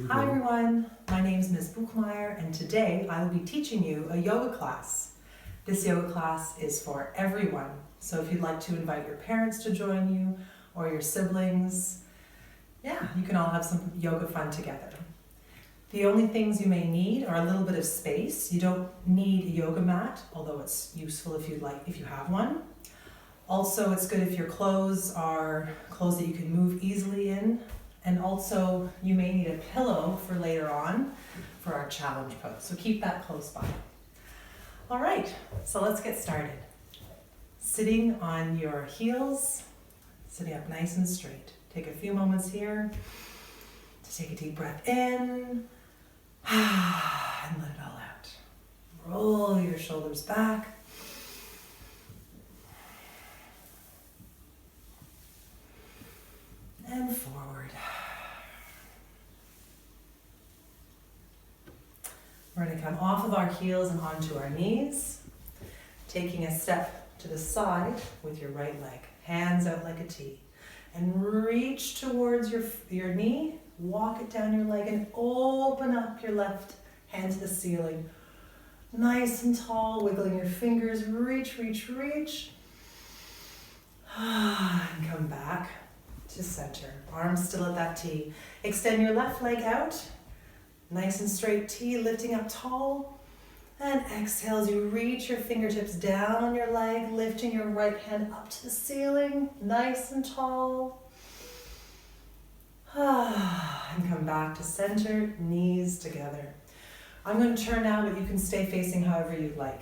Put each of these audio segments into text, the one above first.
Hi everyone, my name is Ms. Buchmayer and today I will be teaching you a yoga class. This yoga class is for everyone, so if you'd like to invite your parents to join you or your siblings, you can all have some yoga fun together. The only things you may need are a little bit of space. You don't need a yoga mat, although it's useful if you have one. Also, it's good if your clothes are clothes that you can move easily in. And also, you may need a pillow for later on for our challenge pose. So keep that close by. All right, so let's get started. Sitting on your heels, sitting up nice and straight. Take a few moments here to take a deep breath in and let it all out. Roll your shoulders back. And forward. We're going to come off of our heels and onto our knees, taking a step to the side with your right leg, hands out like a T, and reach towards your knee, walk it down your leg, and open up your left hand to the ceiling. Nice and tall, wiggling your fingers, reach, reach, reach, and come back to center. Arms still at that T. Extend your left leg out. Nice and straight T, lifting up tall. And exhale as you reach your fingertips down on your leg, lifting your right hand up to the ceiling. Nice and tall. And come back to center, knees together. I'm going to turn now, but you can stay facing however you'd like.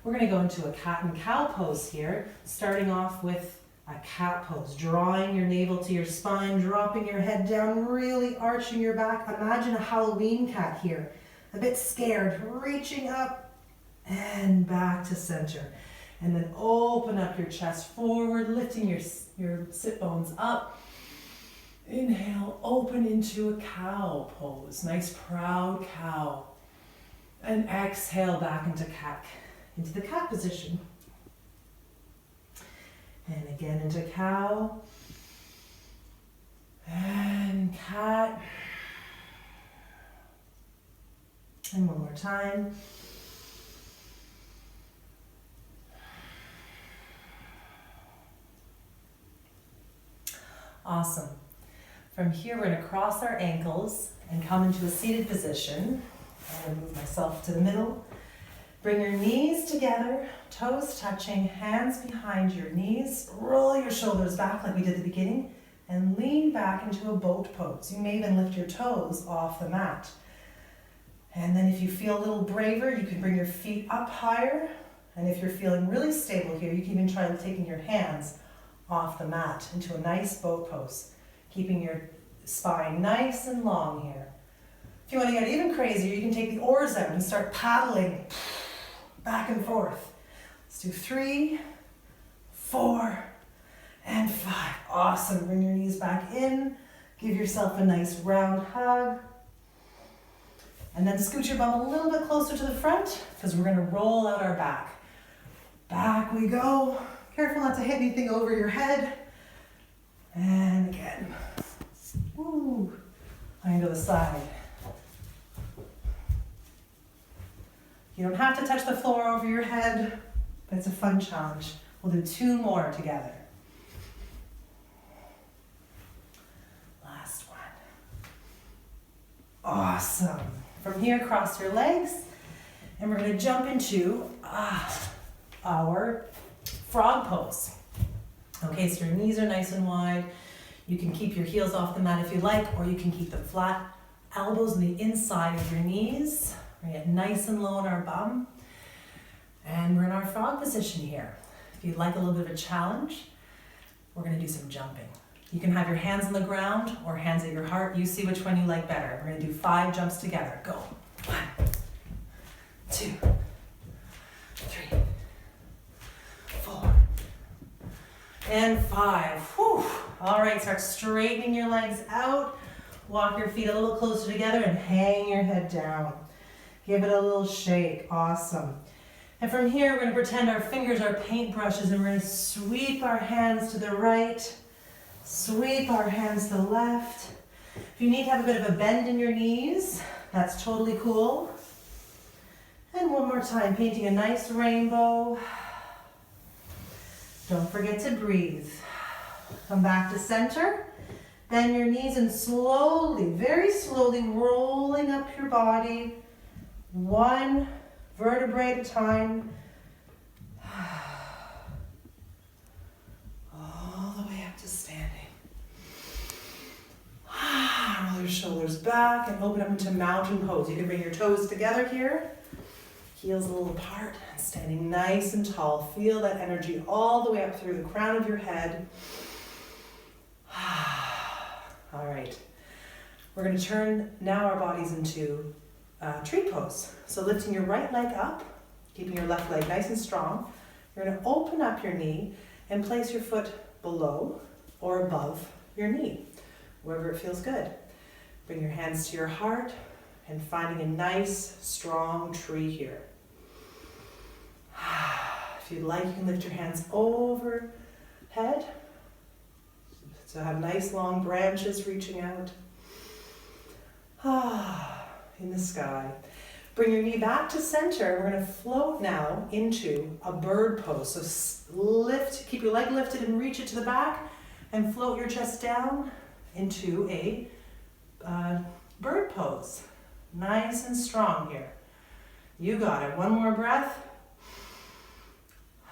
We're going to go into a cat and cow pose here, starting off with a cat pose, drawing your navel to your spine, dropping your head down, really arching your back. Imagine a Halloween cat here, a bit scared, reaching up and back to center. And then open up your chest forward, lifting your sit bones up. Inhale, open into a cow pose, nice proud cow. And exhale back into the cat position. And again into cow, and cat, and one more time. Awesome. From here, we're going to cross our ankles and come into a seated position. I'm going to move myself to the middle. Bring your knees together, toes touching, hands behind your knees. Roll your shoulders back like we did at the beginning and lean back into a boat pose. You may even lift your toes off the mat. And then if you feel a little braver, you can bring your feet up higher. And if you're feeling really stable here, you can even try taking your hands off the mat into a nice boat pose, keeping your spine nice and long here. If you want to get even crazier, you can take the oars out and start paddling back and forth. Let's do 3, 4, and 5. Awesome. Bring your knees back in. Give yourself a nice round hug. And then scoot your bum a little bit closer to the front because we're going to roll out our back. Back we go. Careful not to hit anything over your head. And again. Woo. I'm going to the side. You don't have to touch the floor over your head, but it's a fun challenge. We'll do 2 more together. Last one. Awesome. From here, cross your legs, and we're going to jump into our frog pose. Okay, so your knees are nice and wide. You can keep your heels off the mat if you like, or you can keep them flat. Elbows on the inside of your knees. We're going to get nice and low on our bum. And we're in our frog position here. If you'd like a little bit of a challenge, we're going to do some jumping. You can have your hands on the ground or hands at your heart. You see which one you like better. We're going to do 5 jumps together. Go. 1, 2, 3, 4, and 5. Whew. All right, start straightening your legs out. Walk your feet a little closer together and hang your head down. Give it a little shake. Awesome. And from here, we're going to pretend our fingers are paintbrushes and we're going to sweep our hands to the right, sweep our hands to the left. If you need to have a bit of a bend in your knees, that's totally cool. And one more time, painting a nice rainbow. Don't forget to breathe. Come back to center. Bend your knees and slowly, very slowly rolling up your body, one vertebrae at a time. All the way up to standing. Roll your shoulders back and open up into mountain pose. You can bring your toes together here. Heels a little apart and standing nice and tall. Feel that energy all the way up through the crown of your head. All right. We're going to turn now our bodies into tree pose. So lifting your right leg up, keeping your left leg nice and strong. You're going to open up your knee and place your foot below or above your knee, wherever it feels good. Bring your hands to your heart and finding a nice, strong tree here. If you'd like, you can lift your hands overhead. So have nice long branches reaching out. In the sky. Bring your knee back to center. We're going to float now into a bird pose. So lift, keep your leg lifted and reach it to the back and float your chest down into a bird pose. Nice and strong here. You got it. One more breath.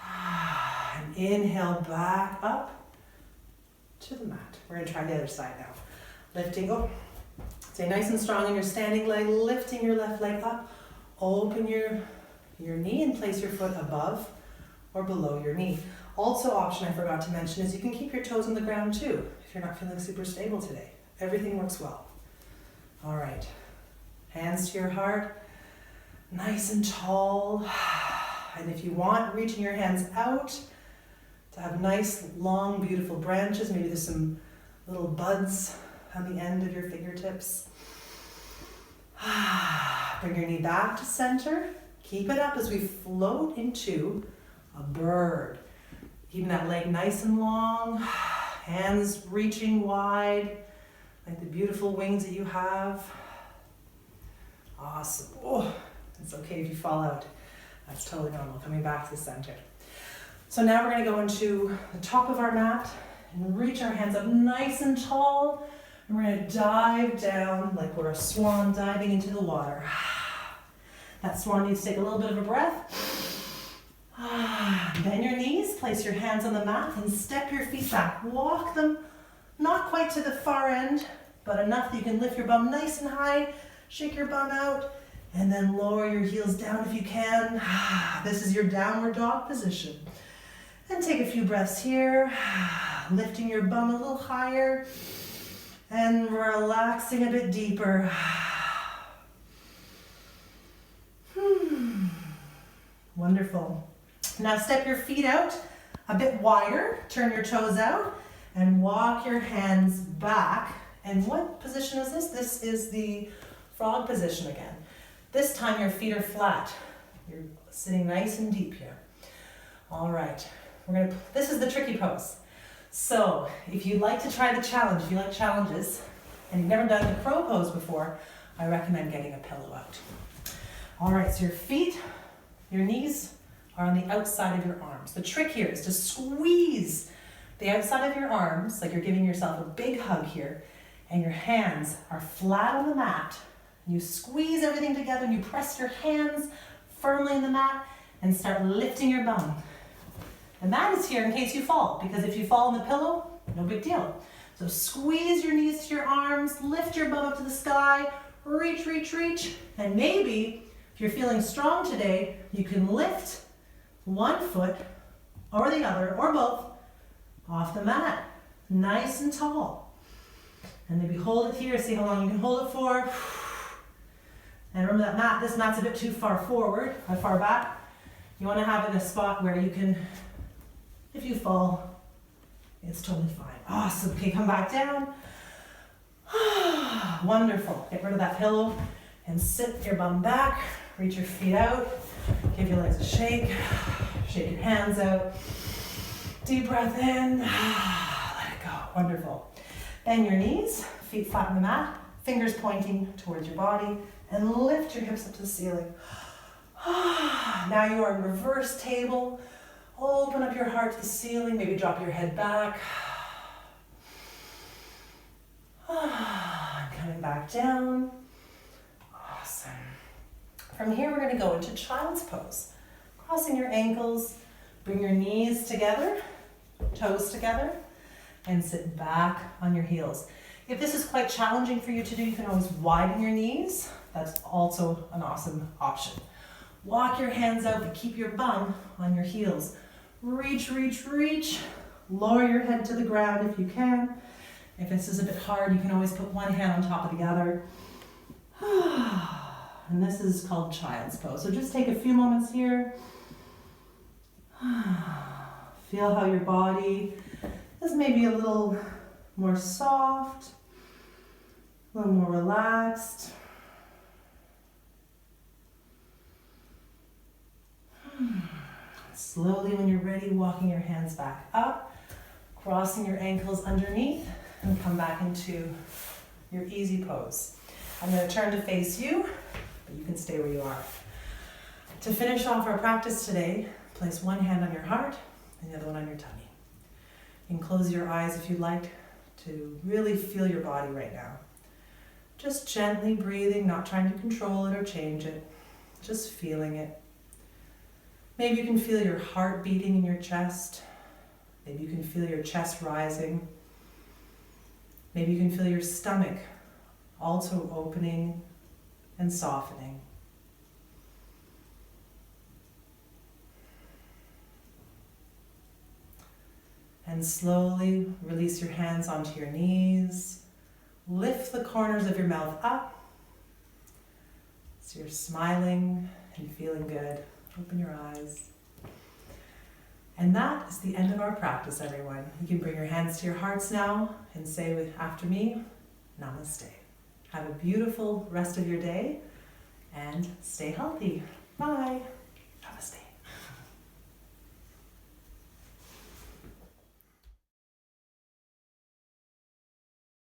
And inhale back up to the mat. We're going to try the other side now. Lifting, stay nice and strong in your standing leg, lifting your left leg up. Open your knee and place your foot above or below your knee. Also option I forgot to mention is you can keep your toes on the ground too if you're not feeling super stable today. Everything works well. All right, hands to your heart, nice and tall. And if you want, reaching your hands out to have nice, long, beautiful branches. Maybe there's some little buds on the end of your fingertips. Bring your knee back to center. Keep it up as we float into a bird. Keeping that leg nice and long, hands reaching wide, like the beautiful wings that you have. Awesome. Oh, it's okay if you fall out. That's totally normal. Coming back to the center. So now we're going to go into the top of our mat and reach our hands up nice and tall. And we're going to dive down like we're a swan diving into the water. That swan needs to take a little bit of a breath. Bend your knees, place your hands on the mat and step your feet back. Walk them not quite to the far end, but enough that you can lift your bum nice and high, shake your bum out, and then lower your heels down if you can. This is your downward dog position. And take a few breaths here, lifting your bum a little higher and relaxing a bit deeper. Wonderful. Now step your feet out a bit wider, turn your toes out, and walk your hands back. And what position is this? This is the frog position again. This time your feet are flat. You're sitting nice and deep here. All right, this is the tricky pose. So if you'd like to try the challenge, if you like challenges, and you've never done the crow pose before, I recommend getting a pillow out. All right, so your feet, your knees are on the outside of your arms. The trick here is to squeeze the outside of your arms, like you're giving yourself a big hug here, and your hands are flat on the mat. You squeeze everything together and you press your hands firmly in the mat and start lifting your bum. The mat is here in case you fall, because if you fall on the pillow, no big deal. So squeeze your knees to your arms, lift your bum up to the sky, reach, reach, reach, and maybe if you're feeling strong today, you can lift one foot or the other, or both, off the mat, nice and tall. And maybe hold it here, see how long you can hold it for. And remember that mat, this mat's a bit too far forward, or far back. You want to have it in a spot where you can, if you fall, it's totally fine. Awesome. Okay, come back down. Wonderful. Get rid of that pillow and sit your bum back. Reach your feet out. Give your legs a shake. Shake your hands out. Deep breath in. Let it go. Wonderful. Bend your knees. Feet flat on the mat. fingers pointing towards your body, and lift your hips up to the ceiling. Now you are in reverse table. Open up your heart to the ceiling, maybe drop your head back. Coming back down. Awesome. From here, we're going to go into child's pose. Crossing your ankles, bring your knees together, toes together, and sit back on your heels. If this is quite challenging for you to do, you can always widen your knees. That's also an awesome option. Walk your hands out, but keep your bum on your heels. Reach, reach, reach. Lower your head to the ground if you can. If this is a bit hard, you can always put one hand on top of the other. And this is called child's pose. So just take a few moments here. Feel how your body is maybe a little more soft, a little more relaxed. Slowly, when you're ready, walking your hands back up, crossing your ankles underneath, and come back into your easy pose. I'm going to turn to face you, but you can stay where you are. To finish off our practice today, place one hand on your heart and the other one on your tummy. You can close your eyes if you'd like to really feel your body right now. Just gently breathing, not trying to control it or change it, just feeling it. Maybe you can feel your heart beating in your chest. Maybe you can feel your chest rising. Maybe you can feel your stomach also opening and softening. And slowly release your hands onto your knees. Lift the corners of your mouth up. So you're smiling and feeling good. Open your eyes. And that is the end of our practice, everyone. You can bring your hands to your hearts now and say after me, Namaste. Have a beautiful rest of your day and stay healthy. Bye.